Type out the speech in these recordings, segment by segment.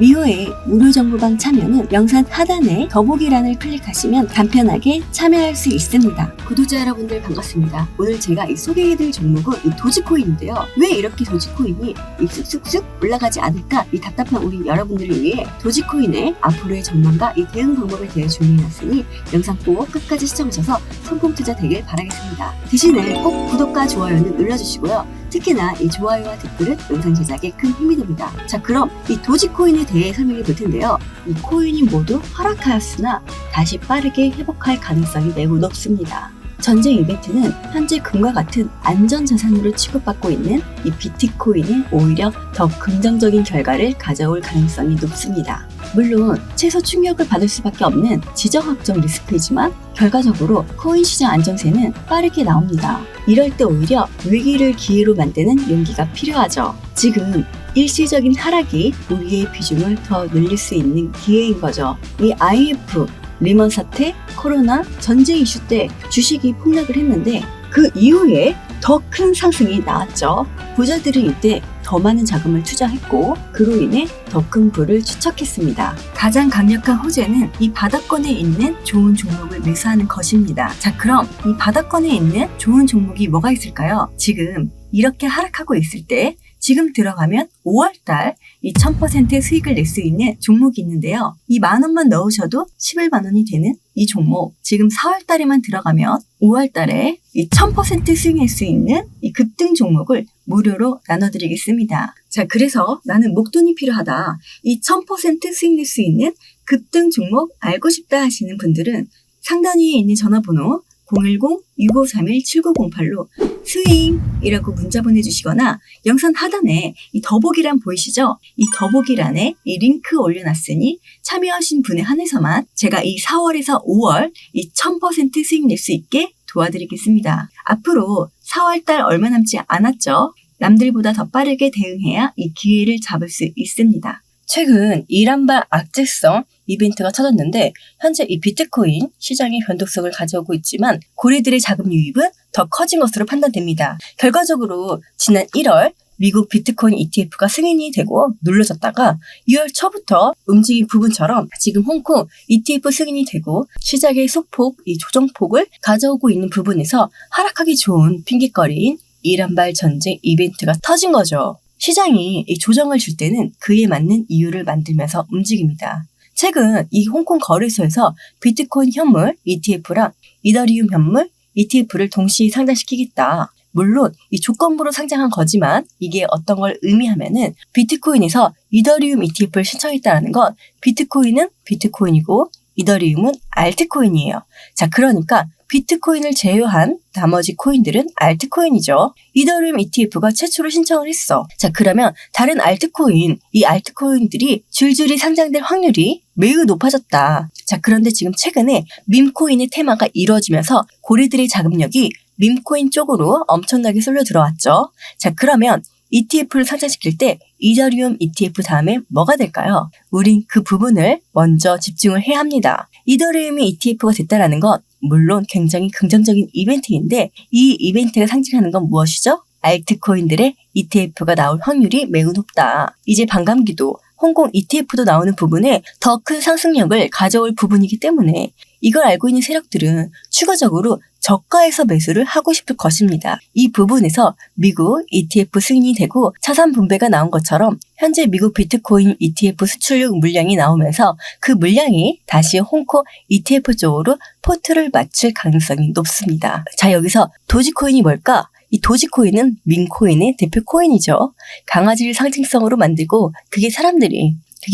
미호의 무료 정보방 참여는 영상 하단에 더보기란을 클릭하시면 간편하게 참여할 수 있습니다. 구독자 여러분들 반갑습니다. 오늘 제가 소개해드릴 종목은 도지코인인데요. 왜 이렇게 도지코인이 쑥쑥쑥 올라가지 않을까? 이 답답한 우리 여러분들을 위해 도지코인의 앞으로의 전망과 이 대응 방법에 대해 준비해놨으니 영상 꼭 끝까지 시청하셔서 성공 투자 되길 바라겠습니다. 대신에 꼭 구독과 좋아요는 눌러주시고요. 특히나 이 좋아요와 댓글은 영상 제작에 큰 힘이 됩니다. 자, 그럼 이 도지코인에 대해 설명해 볼 텐데요. 이 코인이 모두 하락하였으나 다시 빠르게 회복할 가능성이 매우 높습니다. 전쟁 이벤트는 현재 금과 같은 안전자산으로 취급받고 있는 이 비트코인이 오히려 더 긍정적인 결과를 가져올 가능성이 높습니다. 물론 최소 충격을 받을 수밖에 없는 지정학적 리스크이지만 결과적으로 코인 시장 안정세는 빠르게 나옵니다. 이럴 때 오히려 위기를 기회로 만드는 용기가 필요하죠. 지금 일시적인 하락이 우리의 비중을 더 늘릴 수 있는 기회인 거죠. 이 IMF, 리먼 사태, 코로나, 전쟁 이슈 때 주식이 폭락을 했는데 그 이후에 더 큰 상승이 나왔죠. 부자들은 이때 더 많은 자금을 투자했고 그로 인해 더 큰 부를 축적했습니다. 가장 강력한 호재는 이 바닥권에 있는 좋은 종목을 매수하는 것입니다. 자, 그럼 이 바닥권에 있는 좋은 종목이 뭐가 있을까요? 지금 이렇게 하락하고 있을 때 지금 들어가면 5월달 이 1000% 수익을 낼 수 있는 종목이 있는데요. 이 10,000원만 넣으셔도 11만 원이 되는 이 종목, 지금 4월달에만 들어가면 5월달에 이 1000% 수익 낼 수 있는 이 급등 종목을 무료로 나눠드리겠습니다. 자, 그래서 나는 목돈이 필요하다. 이 1000% 수익 낼 수 있는 급등 종목 알고 싶다 하시는 분들은 상단 위에 있는 전화번호 010-6531-7908로 스윙이라고 문자 보내주시거나 영상 하단에 이 더보기란 보이시죠? 이 더보기란에 이 링크 올려놨으니 참여하신 분에 한해서만 제가 이 4월에서 5월 이 1000% 수익 낼 수 있게 도와드리겠습니다. 앞으로 4월달 얼마 남지 않았죠? 남들보다 더 빠르게 대응해야 이 기회를 잡을 수 있습니다. 최근 이란발 악재성 이벤트가 터졌는데 현재 이 비트코인 시장이 변동성을 가져오고 있지만 고래들의 자금 유입은 더 커진 것으로 판단됩니다. 결과적으로 지난 1월 미국 비트코인 ETF가 승인이 되고 눌러졌다가 2월 초부터 움직인 부분처럼 지금 홍콩 ETF 승인이 되고 시장의 소폭, 이 조정폭을 가져오고 있는 부분에서 하락하기 좋은 핑계거리인 이란발 전쟁 이벤트가 터진 거죠. 시장이 이 조정을 줄 때는 그에 맞는 이유를 만들면서 움직입니다. 최근 이 홍콩 거래소에서 비트코인 현물 ETF랑 이더리움 현물 ETF를 동시에 상장시키겠다. 물론 이 조건부로 상장한 거지만 이게 어떤 걸 의미하면은 비트코인에서 이더리움 ETF를 신청했다는 건 비트코인은 비트코인이고 이더리움은 알트코인이에요. 자, 그러니까 비트코인을 제외한 나머지 코인들은 알트코인이죠. 이더리움 ETF가 최초로 신청을 했어. 자, 그러면 다른 알트코인, 이 알트코인들이 줄줄이 상장될 확률이 매우 높아졌다. 자, 그런데 지금 최근에 밈코인의 테마가 이루어지면서 고래들의 자금력이 밈코인 쪽으로 엄청나게 쏠려 들어왔죠. 자, 그러면 ETF를 상장시킬 때 이더리움 ETF 다음에 뭐가 될까요? 우린 그 부분을 먼저 집중을 해야 합니다. 이더리움이 ETF가 됐다라는 건 물론 굉장히 긍정적인 이벤트인데 이 이벤트가 상징하는 건 무엇이죠? 알트코인들의 ETF가 나올 확률이 매우 높다. 이제 반감기도 홍콩 ETF도 나오는 부분에 더 큰 상승력을 가져올 부분이기 때문에 이걸 알고 있는 세력들은 추가적으로 저가에서 매수를 하고 싶을 것입니다. 이 부분에서 미국 ETF 승인이 되고 차산 분배가 나온 것처럼 현재 미국 비트코인 ETF 수출용 물량이 나오면서 그 물량이 다시 홍콩 ETF 쪽으로 포트를 맞출 가능성이 높습니다. 자, 여기서 도지코인이 뭘까? 이 도지코인은 밈코인의 대표 코인이죠. 강아지를 상징성으로 만들고 그게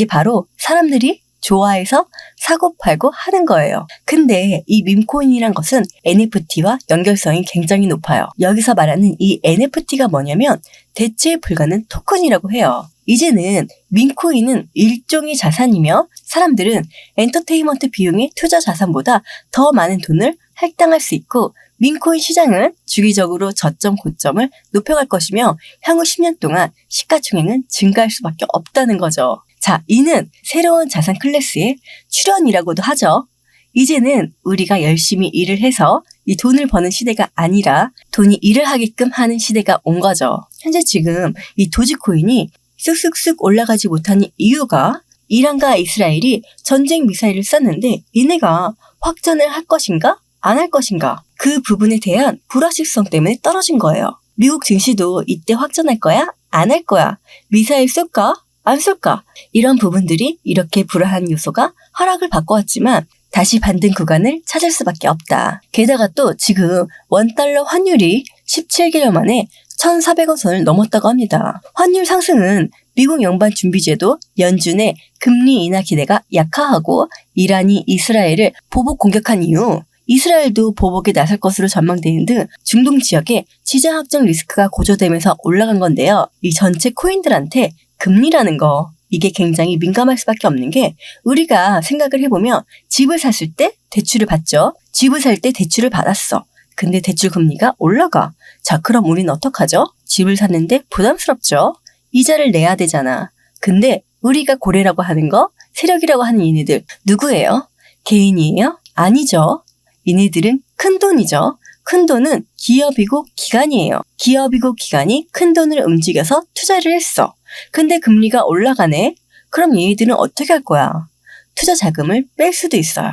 바로 사람들이 좋아해서 사고 팔고 하는 거예요. 근데 이 밈코인이란 것은 NFT와 연결성이 굉장히 높아요. 여기서 말하는 이 NFT가 뭐냐면 대체 불가능 토큰이라고 해요. 이제는 밈코인은 일종의 자산이며 사람들은 엔터테인먼트 비용의 투자 자산보다 더 많은 돈을 할당할 수 있고 밈코인 시장은 주기적으로 저점 고점을 높여갈 것이며 향후 10년 동안 시가총액은 증가할 수밖에 없다는 거죠. 자, 이는 새로운 자산 클래스의 출현이라고도 하죠. 이제는 우리가 열심히 일을 해서 이 돈을 버는 시대가 아니라 돈이 일을 하게끔 하는 시대가 온 거죠. 현재 지금 이 도지코인이 쑥쑥쑥 올라가지 못하는 이유가 이란과 이스라엘이 전쟁 미사일을 쐈는데 얘네가 확전을 할 것인가? 안 할 것인가? 그 부분에 대한 불확실성 때문에 떨어진 거예요. 미국 증시도 이때 확전할 거야? 안 할 거야? 미사일 쏠까? 안 쏠까? 이런 부분들이 이렇게 불안한 요소가 하락을 바꿔왔지만 다시 반등 구간을 찾을 수밖에 없다. 게다가 또 지금 원달러 환율이 17개월 만에 1,400원 선을 넘었다고 합니다. 환율 상승은 미국 연방준비제도 연준의 금리 인하 기대가 약화하고 이란이 이스라엘을 보복 공격한 이후 이스라엘도 보복에 나설 것으로 전망되는 등 중동 지역에 지정 확정 리스크가 고조되면서 올라간 건데요. 이 전체 코인들한테 금리라는 거 이게 굉장히 민감할 수밖에 없는 게 우리가 생각을 해보면 집을 샀을 때 대출을 받죠. 집을 살 때 대출을 받았어. 근데 대출 금리가 올라가. 자, 그럼 우리는 어떡하죠? 집을 샀는데 부담스럽죠. 이자를 내야 되잖아. 근데 우리가 고래라고 하는 거, 세력이라고 하는 얘네들 누구예요? 개인이에요? 아니죠. 얘네들은 큰 돈이죠. 큰 돈은 기업이고 기관이에요. 기업이고 기관이 큰 돈을 움직여서 투자를 했어. 근데 금리가 올라가네? 그럼 얘네들은 어떻게 할 거야? 투자 자금을 뺄 수도 있어요.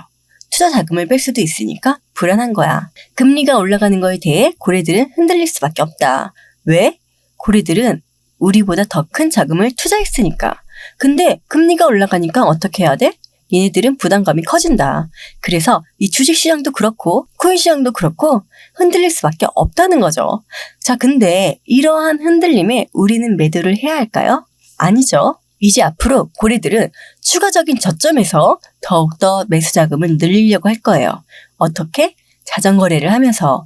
투자 자금을 뺄 수도 있으니까 불안한 거야. 금리가 올라가는 거에 대해 고래들은 흔들릴 수밖에 없다. 왜? 고래들은 우리보다 더 큰 자금을 투자했으니까. 근데 금리가 올라가니까 어떻게 해야 돼? 얘네들은 부담감이 커진다. 그래서 이 주식시장도 그렇고 코인 시장도 그렇고 흔들릴 수밖에 없다는 거죠. 자, 근데 이러한 흔들림에 우리는 매도를 해야 할까요? 아니죠. 이제 앞으로 고래들은 추가적인 저점에서 더욱더 매수 자금을 늘리려고 할 거예요. 어떻게? 자전거래를 하면서.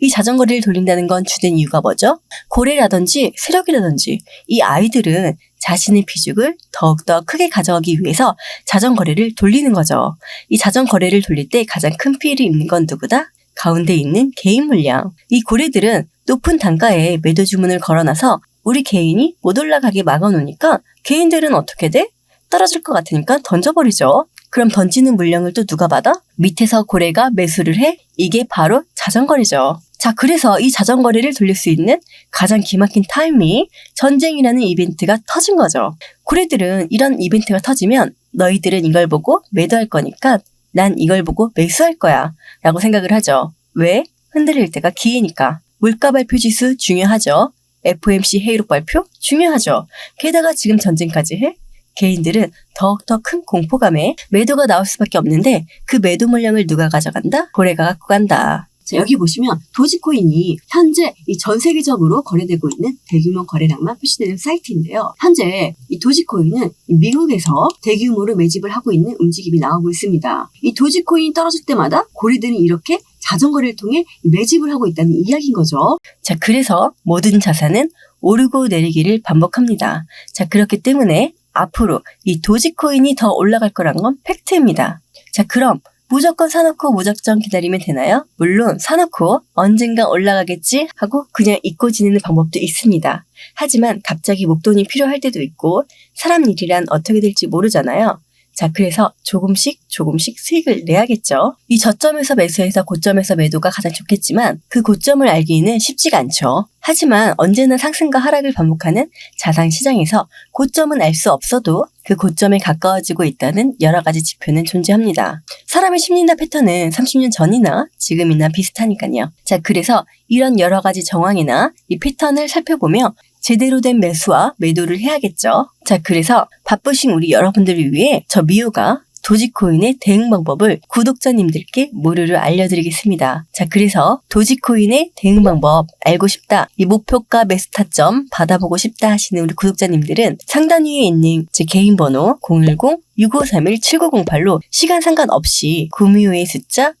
이 자전거래를 돌린다는 건 주된 이유가 뭐죠? 고래라든지 세력이라든지 이 아이들은 자신의 비중을 더욱더 크게 가져가기 위해서 자전거래를 돌리는 거죠. 이 자전거래를 돌릴 때 가장 큰 피해를 입는 건 누구다? 가운데 있는 개인 물량. 이 고래들은 높은 단가에 매도 주문을 걸어놔서 우리 개인이 못 올라가게 막아놓으니까 개인들은 어떻게 돼? 떨어질 것 같으니까 던져버리죠. 그럼 던지는 물량을 또 누가 받아? 밑에서 고래가 매수를 해? 이게 바로 자전거래죠. 자, 그래서 이 자전거래를 돌릴 수 있는 가장 기막힌 타이밍이 전쟁이라는 이벤트가 터진 거죠. 고래들은 이런 이벤트가 터지면 너희들은 이걸 보고 매도할 거니까 난 이걸 보고 매수할 거야 라고 생각을 하죠. 왜? 흔들릴 때가 기회니까. 물가 발표 지수 중요하죠. FOMC 회의록 발표 중요하죠. 게다가 지금 전쟁까지 해? 개인들은 더욱더 큰 공포감에 매도가 나올 수밖에 없는데 그 매도 물량을 누가 가져간다? 고래가 갖고 간다. 자, 여기 보시면 도지코인이 현재 이 전 세계적으로 거래되고 있는 대규모 거래량만 표시되는 사이트인데요. 현재 이 도지코인은 미국에서 대규모로 매집을 하고 있는 움직임이 나오고 있습니다. 이 도지코인이 떨어질 때마다 고래들은 이렇게 자전거를 통해 매집을 하고 있다는 이야기인 거죠. 자, 그래서 모든 자산은 오르고 내리기를 반복합니다. 자, 그렇기 때문에 앞으로 이 도지코인이 더 올라갈 거란 건 팩트입니다. 자, 그럼 무조건 사놓고 무작정 기다리면 되나요? 물론 사놓고 언젠가 올라가겠지 하고 그냥 잊고 지내는 방법도 있습니다. 하지만 갑자기 목돈이 필요할 때도 있고 사람 일이란 어떻게 될지 모르잖아요. 자, 그래서 조금씩 수익을 내야겠죠. 이 저점에서 매수해서 고점에서 매도가 가장 좋겠지만 그 고점을 알기는 쉽지가 않죠. 하지만 언제나 상승과 하락을 반복하는 자산시장에서 고점은 알 수 없어도 그 고점에 가까워지고 있다는 여러 가지 지표는 존재합니다. 사람의 심리나 패턴은 30년 전이나 지금이나 비슷하니까요. 자, 그래서 이런 여러 가지 정황이나 이 패턴을 살펴보며 제대로 된 매수와 매도를 해야겠죠. 자, 그래서 바쁘신 우리 여러분들을 위해 저 미호가 도지코인의 대응 방법을 구독자님들께 무료로 알려드리겠습니다. 자, 그래서 도지코인의 대응 방법 알고 싶다, 이 목표가 매수 타점 받아보고 싶다 하시는 우리 구독자님들은 상단 위에 있는 제 개인 번호 010-6531-7908로 시간 상관없이 구미호의 숫자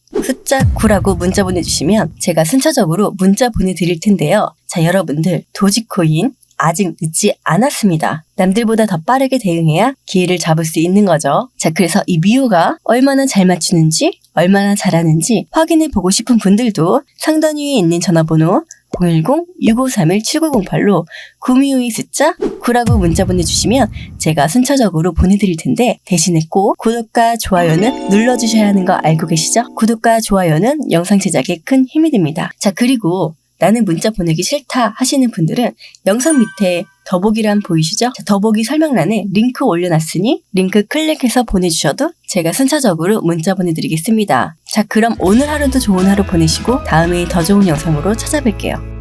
9라고 문자 보내주시면 제가 순차적으로 문자 보내드릴 텐데요. 자, 여러분들 도지코인 아직 늦지 않았습니다. 남들보다 더 빠르게 대응해야 기회를 잡을 수 있는 거죠. 자, 그래서 이 미호가 얼마나 잘 맞추는지, 얼마나 잘하는지 확인해보고 싶은 분들도 상단 위에 있는 전화번호 010-6531-7908로 구미호의 숫자 9라고 문자 보내주시면 제가 순차적으로 보내드릴 텐데 대신에 꼭 구독과 좋아요는 눌러주셔야 하는 거 알고 계시죠? 구독과 좋아요는 영상 제작에 큰 힘이 됩니다. 자, 그리고 나는 문자 보내기 싫다 하시는 분들은 영상 밑에 더보기란 보이시죠? 자, 더보기 설명란에 링크 올려놨으니 링크 클릭해서 보내주셔도 제가 순차적으로 문자 보내드리겠습니다. 자, 그럼 오늘 하루도 좋은 하루 보내시고 다음에 더 좋은 영상으로 찾아뵐게요.